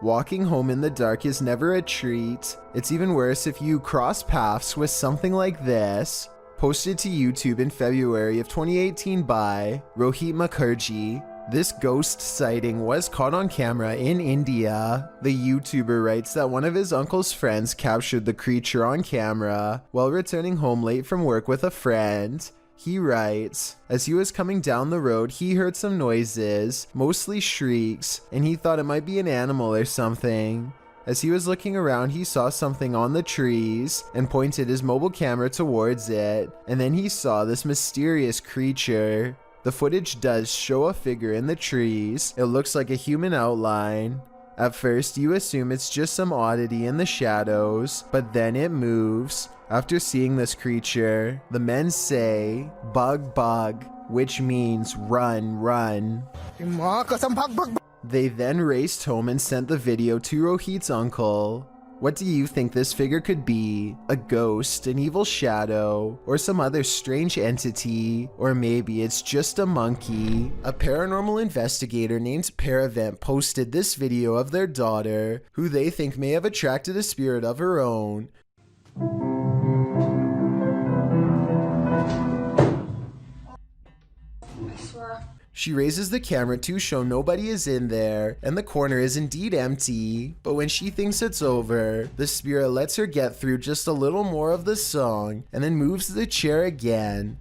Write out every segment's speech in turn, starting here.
Walking home in the dark is never a treat. It's even worse if you cross paths with something like this. Posted to YouTube in February of 2018 by Rohit Mukherjee. This ghost sighting was caught on camera in India. The YouTuber writes that one of his uncle's friends captured the creature on camera while returning home late from work with a friend. He writes, as he was coming down the road, he heard some noises, mostly shrieks, and he thought it might be an animal or something. As he was looking around, he saw something on the trees and pointed his mobile camera towards it, and then he saw this mysterious creature. The footage does show a figure in the trees. It looks like a human outline. At first, you assume it's just some oddity in the shadows, but then it moves. After seeing this creature, the men say, "Bug, bug," which means run, run. They then raced home and sent the video to Rohit's uncle. What do you think this figure could be? A ghost, an evil shadow, or some other strange entity? Or maybe it's just a monkey? A paranormal investigator named Paravent posted this video of their daughter, who they think may have attracted a spirit of her own. She raises the camera to show nobody is in there, and the corner is indeed empty. But when she thinks it's over, the spirit lets her get through just a little more of the song, and then moves the chair again.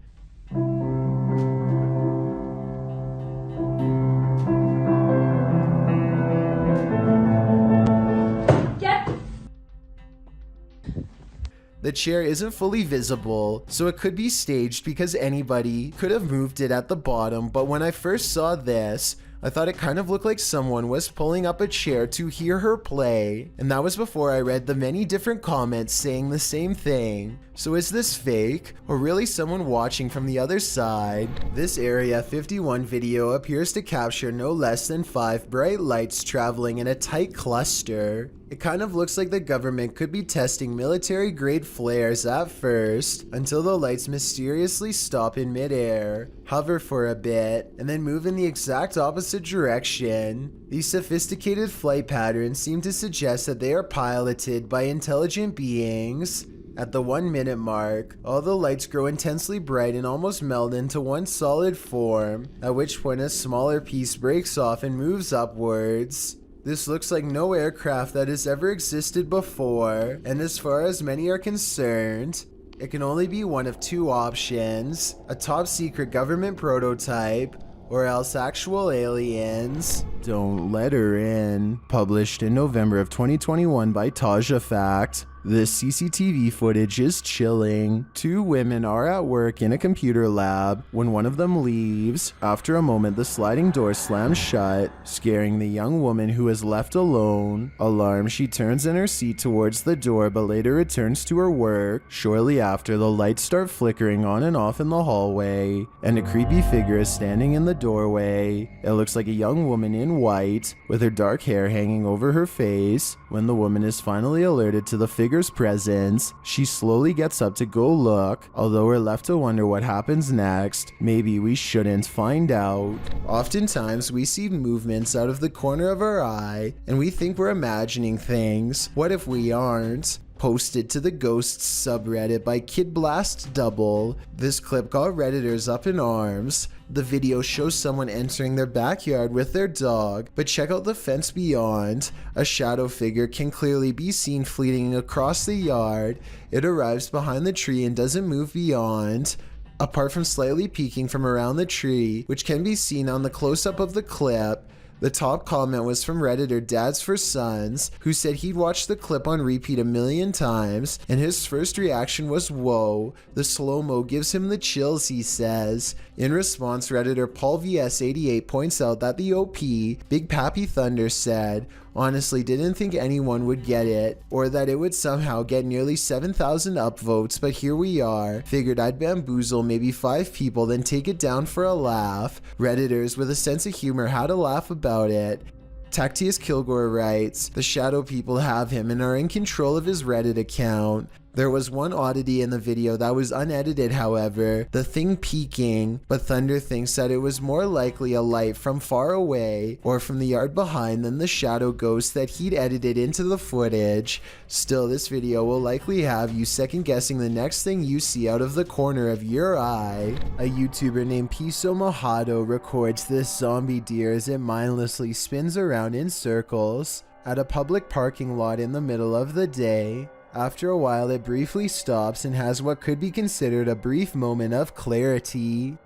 The chair isn't fully visible, so it could be staged because anybody could have moved it at the bottom, but when I first saw this, I thought it kind of looked like someone was pulling up a chair to hear her play, and that was before I read the many different comments saying the same thing. So is this fake, or really someone watching from the other side? This Area 51 video appears to capture no less than 5 bright lights traveling in a tight cluster. It kind of looks like the government could be testing military-grade flares at first, until the lights mysteriously stop in midair, hover for a bit, and then move in the exact opposite direction. These sophisticated flight patterns seem to suggest that they are piloted by intelligent beings. At the 1-minute mark, all the lights grow intensely bright and almost meld into one solid form, at which point a smaller piece breaks off and moves upwards. This looks like no aircraft that has ever existed before, and as far as many are concerned, it can only be one of 2 options: a top secret government prototype, or else actual aliens. Don't Let Her In, published in November of 2021 by Taja Fact. This CCTV footage is chilling. 2 women are at work in a computer lab when one of them leaves. After a moment, the sliding door slams shut, scaring the young woman who is left alone. Alarmed, she turns in her seat towards the door but later returns to her work. Shortly after, the lights start flickering on and off in the hallway, and a creepy figure is standing in the doorway. It looks like a young woman in white, with her dark hair hanging over her face. When the woman is finally alerted to the figure's presence, she slowly gets up to go look, although we're left to wonder what happens next. Maybe we shouldn't find out. Oftentimes we see movements out of the corner of our eye, and we think we're imagining things. What if we aren't? Posted to the Ghosts subreddit by Kid Blast Double. This clip got Redditors up in arms. The video shows someone entering their backyard with their dog, but check out the fence beyond. A shadow figure can clearly be seen fleeting across the yard. It arrives behind the tree and doesn't move beyond. Apart from slightly peeking from around the tree, which can be seen on the close-up of the clip, the top comment was from Redditor Dads for Sons, who said he'd watched the clip on repeat a million times, and his first reaction was, "Whoa, the slow-mo gives him the chills," he says. In response, Redditor Paul VS88 points out that the OP, Big Pappy Thunder, said, "Honestly didn't think anyone would get it, or that it would somehow get nearly 7,000 upvotes, but here we are. Figured I'd bamboozle maybe 5 people, then take it down for a laugh." Redditors with a sense of humor had a laugh about it. Tactius Kilgore writes, "The shadow people have him and are in control of his Reddit account. There was one oddity in the video that was unedited, however, the thing peeking, but Thunder thinks that it was more likely a light from far away or from the yard behind than the shadow ghost that he'd edited into the footage. Still, this video will likely have you second guessing the next thing you see out of the corner of your eye. A YouTuber named Piso Mojado records this zombie deer as it mindlessly spins around in circles at a public parking lot in the middle of the day. After a while, it briefly stops and has what could be considered a brief moment of clarity.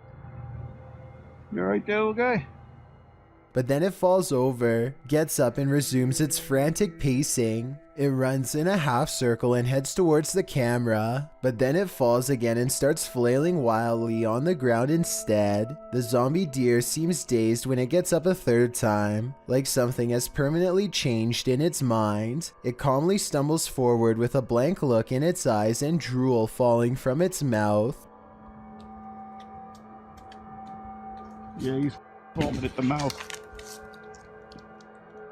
You alright there, little guy? But then it falls over, gets up and resumes its frantic pacing. It runs in a half circle and heads towards the camera, but then it falls again and starts flailing wildly on the ground instead. The zombie deer seems dazed when it gets up a third time, like something has permanently changed in its mind. It calmly stumbles forward with a blank look in its eyes and drool falling from its mouth. Yeah, he's foaming at the mouth.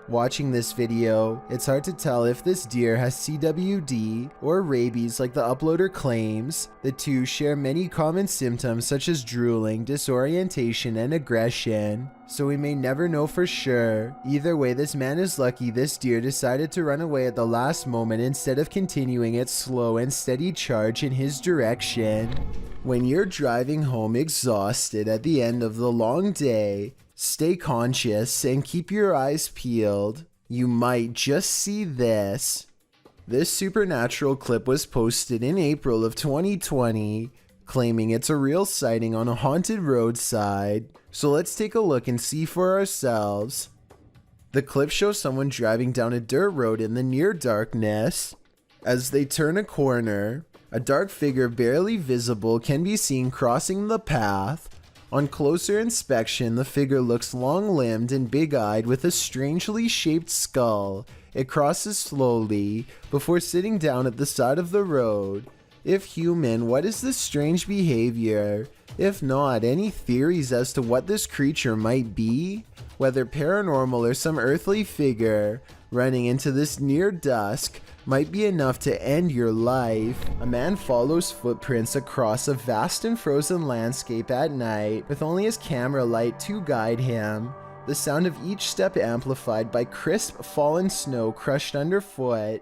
Watching this video, it's hard to tell if this deer has CWD or rabies like the uploader claims. The two share many common symptoms such as drooling, disorientation, and aggression, so we may never know for sure. Either way, this man is lucky this deer decided to run away at the last moment instead of continuing its slow and steady charge in his direction. When you're driving home exhausted at the end of the long day, stay conscious and keep your eyes peeled. You might just see this. This supernatural clip was posted in April of 2020, claiming it's a real sighting on a haunted roadside. So let's take a look and see for ourselves. The clip shows someone driving down a dirt road in the near darkness. As they turn a corner, a dark figure barely visible can be seen crossing the path. On closer inspection, the figure looks long-limbed and big-eyed with a strangely shaped skull. It crosses slowly before sitting down at the side of the road. If human, what is this strange behavior? If not, any theories as to what this creature might be? Whether paranormal or some earthly figure running into this near dusk might be enough to end your life. A man follows footprints across a vast and frozen landscape at night with only his camera light to guide him. The sound of each step amplified by crisp fallen snow crushed underfoot.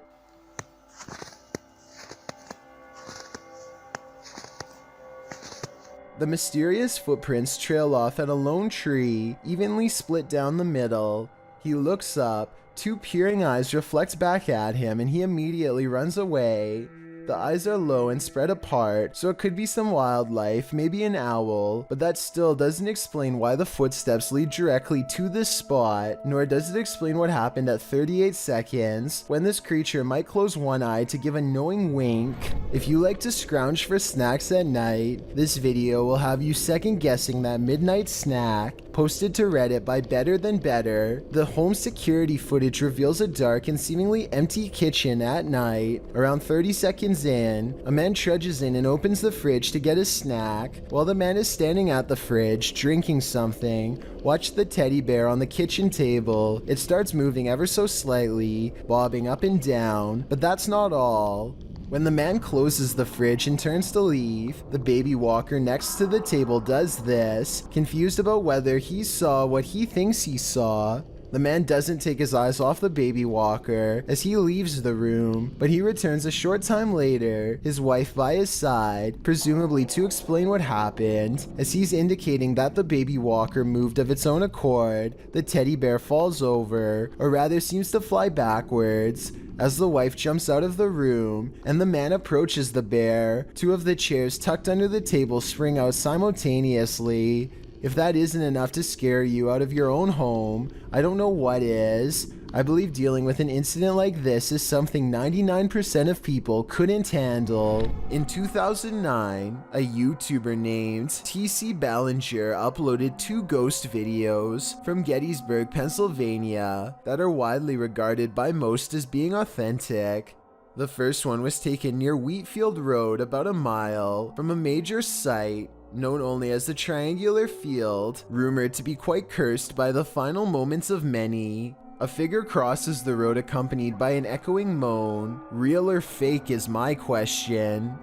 The mysterious footprints trail off at a lone tree, evenly split down the middle. He looks up. Two peering eyes reflect back at him and he immediately runs away. The eyes are low and spread apart, so it could be some wildlife, maybe an owl, but that still doesn't explain why the footsteps lead directly to this spot, nor does it explain what happened at 38 seconds, when this creature might close one eye to give a knowing wink. If you like to scrounge for snacks at night, this video will have you second guessing that midnight snack. Posted to Reddit by Better Than Better, the home security footage reveals a dark and seemingly empty kitchen at night. Around 30 seconds in, a man trudges in and opens the fridge to get a snack. While the man is standing at the fridge, drinking something, watch the teddy bear on the kitchen table. It starts moving ever so slightly, bobbing up and down, but that's not all. When the man closes the fridge and turns to leave, the baby walker next to the table does this, confused about whether he saw what he thinks he saw. The man doesn't take his eyes off the baby walker as he leaves the room, but he returns a short time later, his wife by his side, presumably to explain what happened. As he's indicating that the baby walker moved of its own accord, the teddy bear falls over, or rather seems to fly backwards, as the wife jumps out of the room and the man approaches the bear. Two of the chairs tucked under the table spring out simultaneously. If that isn't enough to scare you out of your own home, I don't know what is. I believe dealing with an incident like this is something 99% of people couldn't handle. In 2009, a YouTuber named TC Ballinger uploaded 2 ghost videos from Gettysburg, Pennsylvania that are widely regarded by most as being authentic. The first one was taken near Wheatfield Road, about a mile from a major site known only as the Triangular Field, rumored to be quite cursed by the final moments of many. A figure crosses the road accompanied by an echoing moan. Real or fake is my question.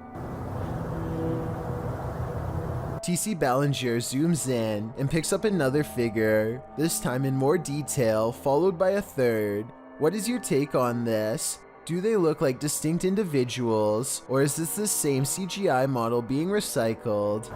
TC Ballinger zooms in and picks up another figure, this time in more detail, followed by a third. What is your take on this? Do they look like distinct individuals, or is this the same CGI model being recycled?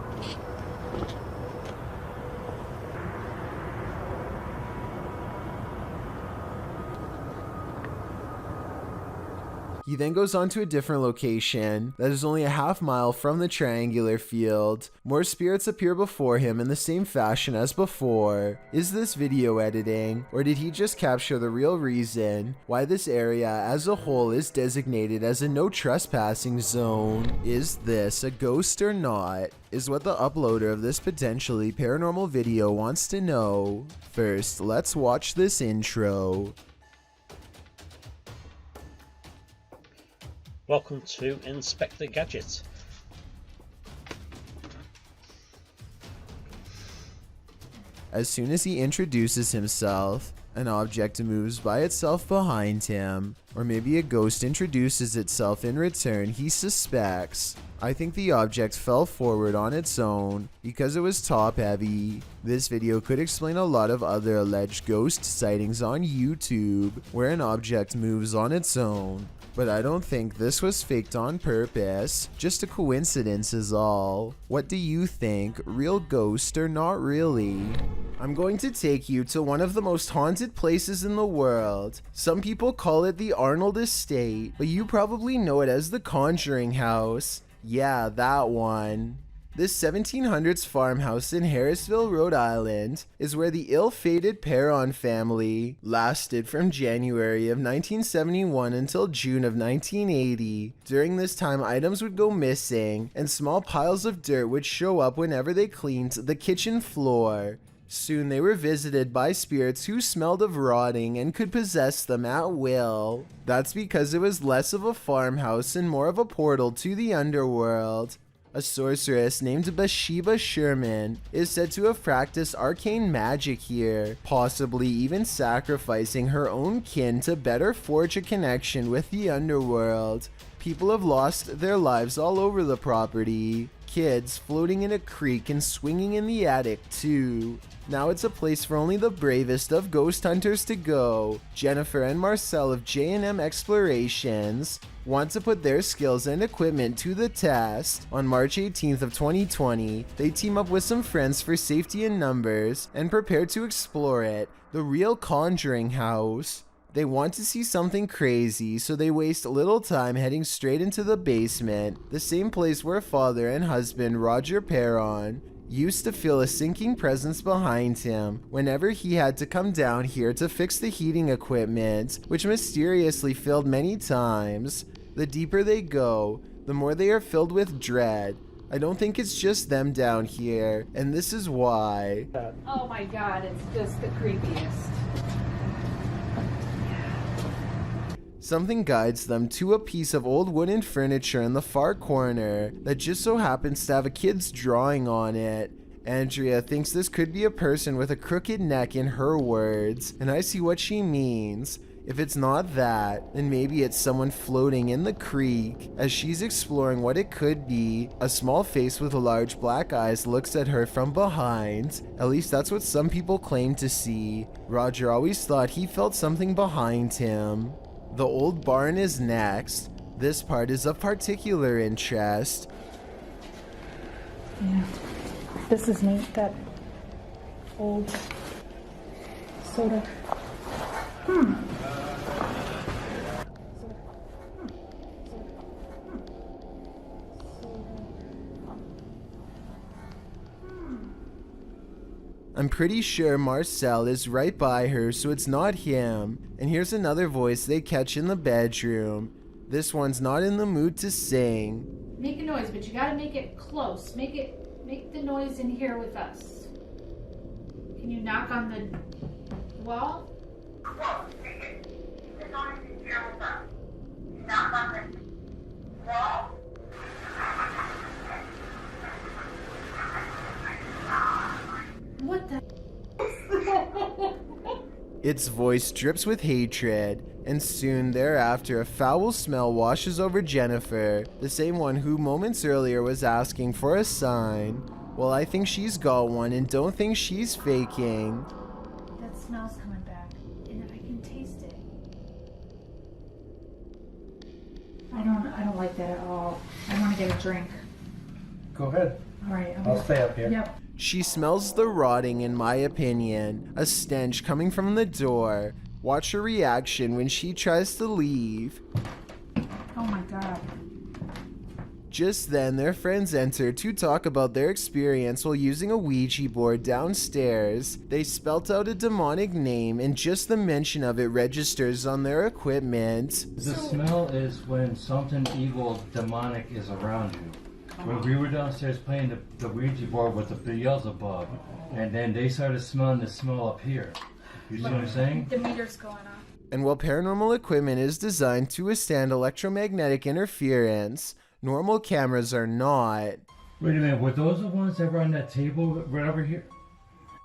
He then goes on to a different location that is only a half-mile from the triangular field. More spirits appear before him in the same fashion as before. Is this video editing, or did he just capture the real reason why this area as a whole is designated as a no trespassing zone? Is this a ghost or not? Is what the uploader of this potentially paranormal video wants to know. First, let's watch this intro. Welcome to Inspector Gadget. As soon as he introduces himself, an object moves by itself behind him, or maybe a ghost introduces itself in return, he suspects. I think the object fell forward on its own because it was top heavy. This video could explain a lot of other alleged ghost sightings on YouTube where an object moves on its own. But I don't think this was faked on purpose, just a coincidence is all. What do you think, real ghost or not really? I'm going to take you to one of the most haunted places in the world. Some people call it the Arnold Estate, but you probably know it as the Conjuring House. Yeah, that one. This 1700s farmhouse in Harrisville, Rhode Island, is where the ill-fated Perron family lasted from January of 1971 until June of 1980. During this time, items would go missing, and small piles of dirt would show up whenever they cleaned the kitchen floor. Soon they were visited by spirits who smelled of rotting and could possess them at will. That's because it was less of a farmhouse and more of a portal to the underworld. A sorceress named Bathsheba Sherman is said to have practiced arcane magic here, possibly even sacrificing her own kin to better forge a connection with the underworld. People have lost their lives all over the property. Kids floating in a creek and swinging in the attic too. Now it's a place for only the bravest of ghost hunters to go. Jennifer and Marcel of J&M Explorations want to put their skills and equipment to the test. On March 18th of 2020, they team up with some friends for safety in numbers and prepare to explore it, the real Conjuring House. They want to see something crazy, so they waste little time heading straight into the basement, the same place where father and husband Roger Perron used to feel a sinking presence behind him whenever he had to come down here to fix the heating equipment, which mysteriously failed many times. The deeper they go, the more they are filled with dread. I don't think it's just them down here, and this is why. Oh my god, it's just the creepiest. Something guides them to a piece of old wooden furniture in the far corner that just so happens to have a kid's drawing on it. Andrea thinks this could be a person with a crooked neck in her words, and I see what she means. If it's not that, then maybe it's someone floating in the creek. As she's exploring what it could be, a small face with large black eyes looks at her from behind. At least that's what some people claim to see. Roger always thought he felt something behind him. The old barn is next. This part is of particular interest. Yeah, this is neat, that old soda. I'm pretty sure Marcel is right by her, so it's not him. And here's another voice they catch in the bedroom. This one's not in the mood to sing. Make a noise, but you gotta make it close. Make the noise in here with us. Can you knock on the wall? Close. Make the noise in here with us. Knock on the wall. What the? Its voice drips with hatred, and soon thereafter a foul smell washes over Jennifer, the same one who moments earlier was asking for a sign. Well, I think she's got one and don't think she's faking. That smell's coming back, and I can taste it. I don't like that at all. I want to get a drink. Go ahead. All right, I'll stay up here. Yep. She smells the rotting, in my opinion, a stench coming from the door. Watch her reaction when she tries to leave. Oh my god. Just then, their friends enter to talk about their experience while using a Ouija board downstairs. They spelt out a demonic name, and just the mention of it registers on their equipment. The smell is when something evil, demonic is around you. When we were downstairs playing the Ouija board with the Beelzebub, and then they started smelling the smell up here. You see what I'm saying? The meter's going off. And while paranormal equipment is designed to withstand electromagnetic interference, normal cameras are not. Wait a minute, were those the ones that were on that table right over here?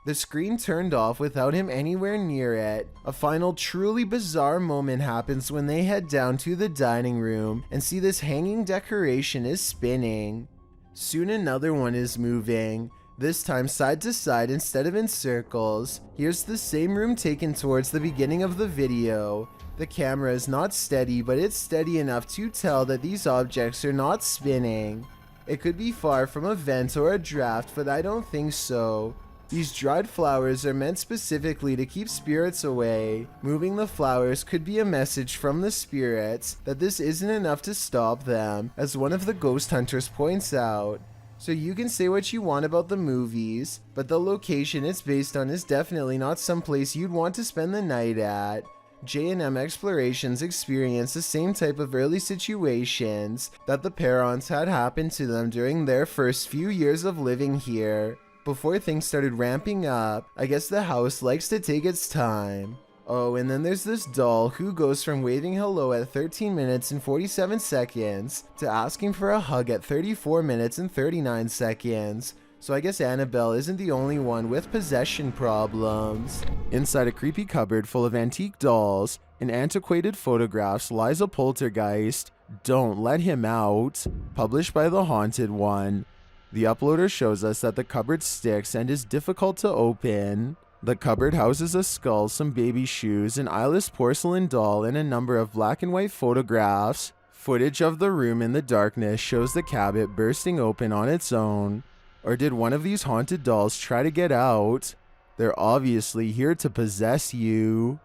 The screen turned off without him anywhere near it. A final truly bizarre moment happens when they head down to the dining room and see this hanging decoration is spinning. Soon another one is moving, this time side to side instead of in circles. Here's the same room taken towards the beginning of the video. The camera is not steady, but it's steady enough to tell that these objects are not spinning. It could be far from a vent or a draft, but I don't think so. These dried flowers are meant specifically to keep spirits away. Moving the flowers could be a message from the spirits that this isn't enough to stop them, as one of the ghost hunters points out. So you can say what you want about the movies, but the location it's based on is definitely not someplace you'd want to spend the night at. J&M Explorations experienced the same type of early situations that the Parents had happened to them during their first few years of living here. Before things started ramping up, I guess the house likes to take its time. Oh, and then there's this doll who goes from waving hello at 13 minutes and 47 seconds to asking for a hug at 34 minutes and 39 seconds. So I guess Annabelle isn't the only one with possession problems. Inside a creepy cupboard full of antique dolls and antiquated photographs lies a poltergeist. Don't let him out. Published by The Haunted One. The uploader shows us that the cupboard sticks and is difficult to open. The cupboard houses a skull, some baby shoes, an eyeless porcelain doll, and a number of black and white photographs. Footage of the room in the darkness shows the cabinet bursting open on its own. Or did one of these haunted dolls try to get out? They're obviously here to possess you.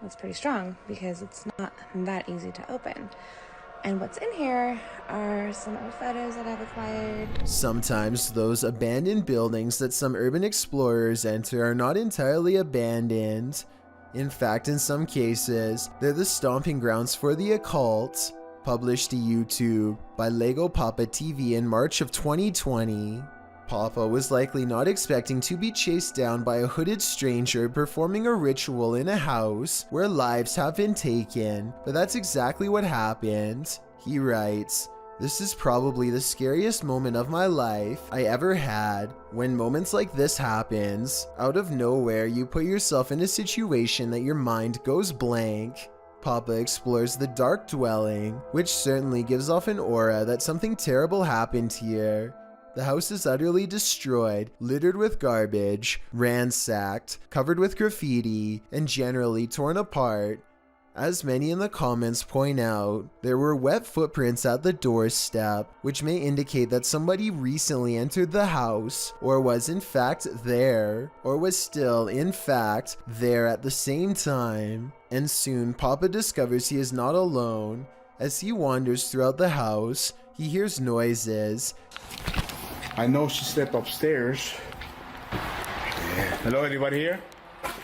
It's pretty strong because it's not that easy to open. And what's in here are some old photos that I've acquired. Sometimes those abandoned buildings that some urban explorers enter are not entirely abandoned. In fact, in some cases, they're the stomping grounds for the occult. Published to YouTube by Lego Papa TV in March of 2020. Papa was likely not expecting to be chased down by a hooded stranger performing a ritual in a house where lives have been taken, but that's exactly what happened. He writes, "This is probably the scariest moment of my life I ever had. When moments like this happens, out of nowhere you put yourself in a situation that your mind goes blank." Papa explores the dark dwelling, which certainly gives off an aura that something terrible happened here. The house is utterly destroyed, littered with garbage, ransacked, covered with graffiti, and generally torn apart. As many in the comments point out, there were wet footprints at the doorstep, which may indicate that somebody recently entered the house, or was in fact there, or was still in fact there at the same time. And soon Papa discovers he is not alone. As he wanders throughout the house, he hears noises. I know she slept upstairs. Hello, anybody here?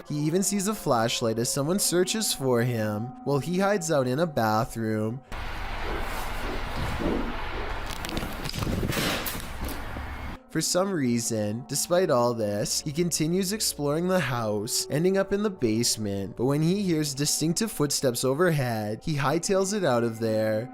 He even sees a flashlight as someone searches for him, while he hides out in a bathroom. For some reason, despite all this, he continues exploring the house, ending up in the basement, but when he hears distinctive footsteps overhead, he hightails it out of there.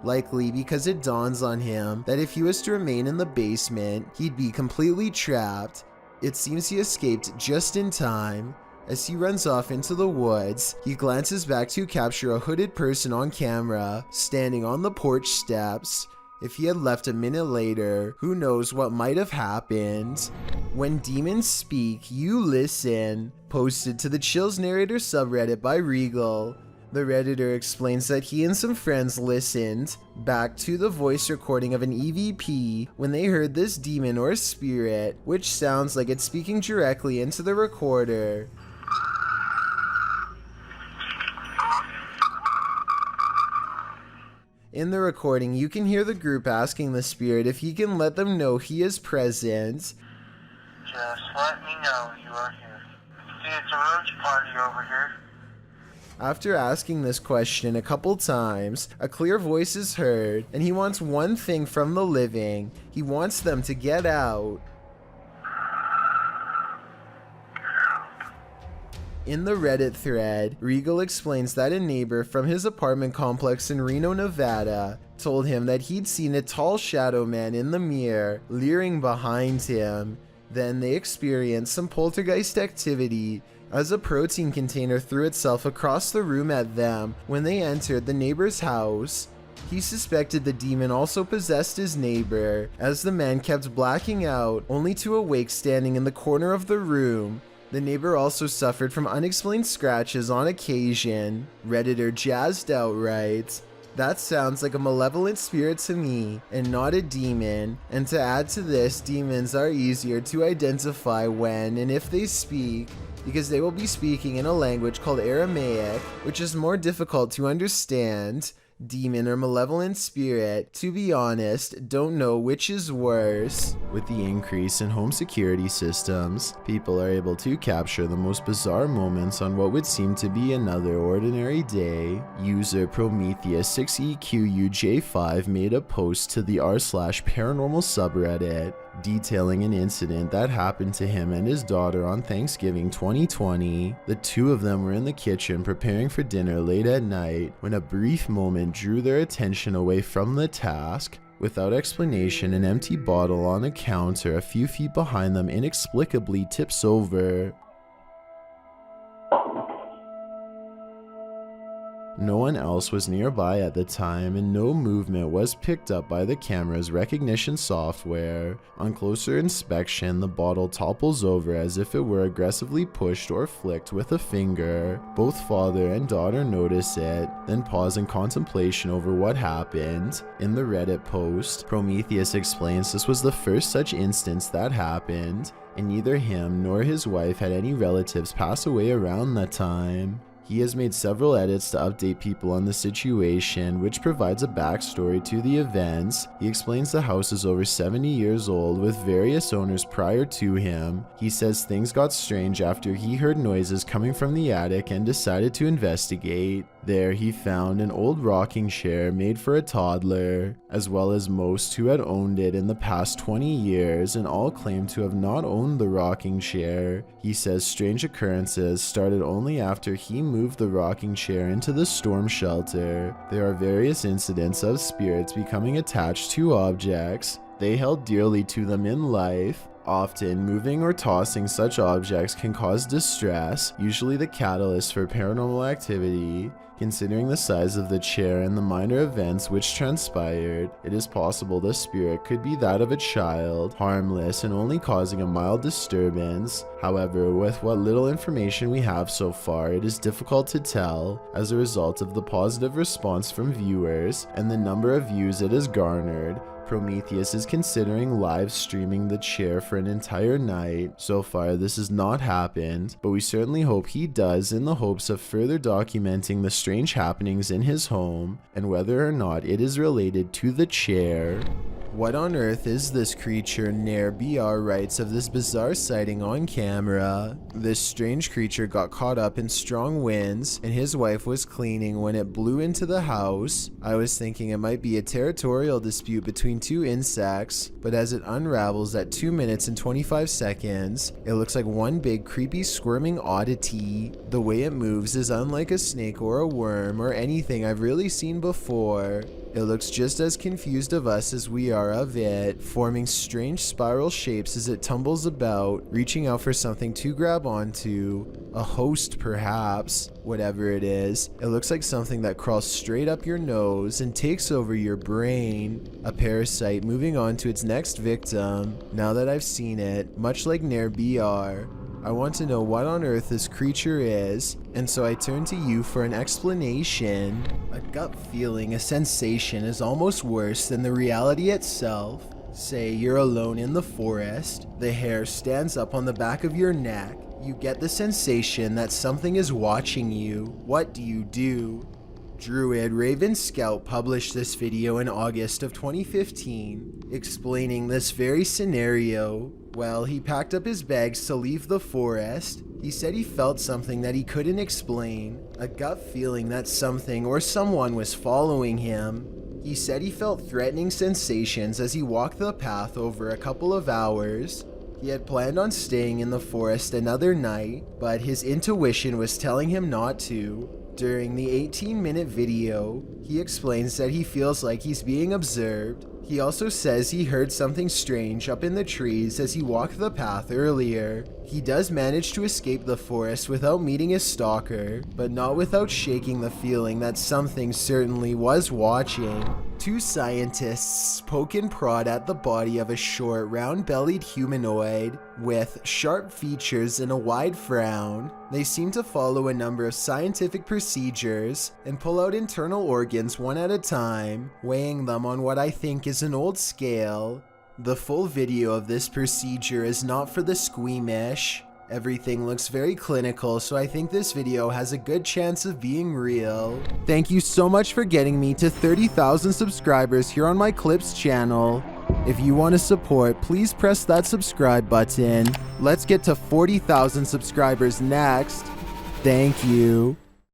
likely because it dawns on him that if he was to remain in the basement, he'd be completely trapped. It seems he escaped just in time. As he runs off into the woods, he glances back to capture a hooded person on camera, standing on the porch steps. If he had left a minute later, who knows what might have happened. When demons speak, you listen. Posted to the Chills Narrator subreddit by Regal. The Redditor explains that he and some friends listened back to the voice recording of an EVP when they heard this demon or spirit, which sounds like it's speaking directly into the recorder. In the recording, you can hear the group asking the spirit if he can let them know he is present. Just let me know you are here. See, it's a roach party over here. After asking this question a couple times, a clear voice is heard, and he wants one thing from the living. He wants them to get out. In the Reddit thread, Regal explains that a neighbor from his apartment complex in Reno, Nevada, told him that he'd seen a tall shadow man in the mirror, leering behind him. Then they experienced some poltergeist activity as a protein container threw itself across the room at them when they entered the neighbor's house. He suspected the demon also possessed his neighbor, as the man kept blacking out, only to awake standing in the corner of the room. The neighbor also suffered from unexplained scratches on occasion. Redditor Jazzed Out writes, "That sounds like a malevolent spirit to me, and not a demon. And to add to this, demons are easier to identify when and if they speak, because they will be speaking in a language called Aramaic, which is more difficult to understand. Demon or malevolent spirit, to be honest, don't know which is worse." With the increase in home security systems, people are able to capture the most bizarre moments on what would seem to be another ordinary day. User Prometheus6EQUJ5 made a post to the r/paranormal subreddit detailing an incident that happened to him and his daughter on Thanksgiving 2020. The two of them were in the kitchen preparing for dinner late at night when a brief moment drew their attention away from the task. Without explanation, an empty bottle on a counter a few feet behind them inexplicably tips over. No one else was nearby at the time, and no movement was picked up by the camera's recognition software. On closer inspection, the bottle topples over as if it were aggressively pushed or flicked with a finger. Both father and daughter notice it, then pause in contemplation over what happened. In the Reddit post, Prometheus explains this was the first such instance that happened, and neither him nor his wife had any relatives pass away around that time. He has made several edits to update people on the situation, which provides a backstory to the events. He explains the house is over 70 years old with various owners prior to him. He says things got strange after he heard noises coming from the attic and decided to investigate. There he found an old rocking chair made for a toddler, as well as most who had owned it in the past 20 years, and all claimed to have not owned the rocking chair. He says strange occurrences started only after he moved the rocking chair into the storm shelter. There are various incidents of spirits becoming attached to objects they held dearly to them in life. Often, moving or tossing such objects can cause distress, usually the catalyst for paranormal activity. Considering the size of the chair and the minor events which transpired, it is possible the spirit could be that of a child, harmless and only causing a mild disturbance. However, with what little information we have so far, it is difficult to tell, as a result of the positive response from viewers and the number of views it has garnered. Prometheus is considering live streaming the chair for an entire night. So far, this has not happened, but we certainly hope he does in the hopes of further documenting the strange happenings in his home and whether or not it is related to the chair. What on earth is this creature? Nair BR writes of this bizarre sighting on camera. This strange creature got caught up in strong winds and his wife was cleaning when it blew into the house. I was thinking it might be a territorial dispute between two insects, but as it unravels at 2 minutes and 25 seconds, it looks like one big creepy squirming oddity. The way it moves is unlike a snake or a worm or anything I've really seen before. It looks just as confused of us as we are of it, forming strange spiral shapes as it tumbles about, reaching out for something to grab onto. A host, perhaps. Whatever it is, it looks like something that crawls straight up your nose and takes over your brain. A parasite moving on to its next victim. Now that I've seen it, much like Nair BR, I want to know what on earth this creature is, and so I turn to you for an explanation. A gut feeling, a sensation is almost worse than the reality itself. Say you're alone in the forest, the hair stands up on the back of your neck, you get the sensation that something is watching you. What do? Druid Raven Scout published this video in August of 2015, explaining this very scenario. Well, he packed up his bags to leave the forest. He said he felt something that he couldn't explain, a gut feeling that something or someone was following him. He said he felt threatening sensations as he walked the path over a couple of hours. He had planned on staying in the forest another night, but his intuition was telling him not to. During the 18-minute video, he explains that he feels like he's being observed. He also says he heard something strange up in the trees as he walked the path earlier. He does manage to escape the forest without meeting his stalker, but not without shaking the feeling that something certainly was watching. Two scientists poke and prod at the body of a short, round-bellied humanoid with sharp features and a wide frown. They seem to follow a number of scientific procedures and pull out internal organs one at a time, weighing them on what I think is an old scale. The full video of this procedure is not for the squeamish. Everything looks very clinical, so I think this video has a good chance of being real. Thank you so much for getting me to 30,000 subscribers here on my Clips channel. If you want to support, please press that subscribe button. Let's get to 40,000 subscribers next. Thank you.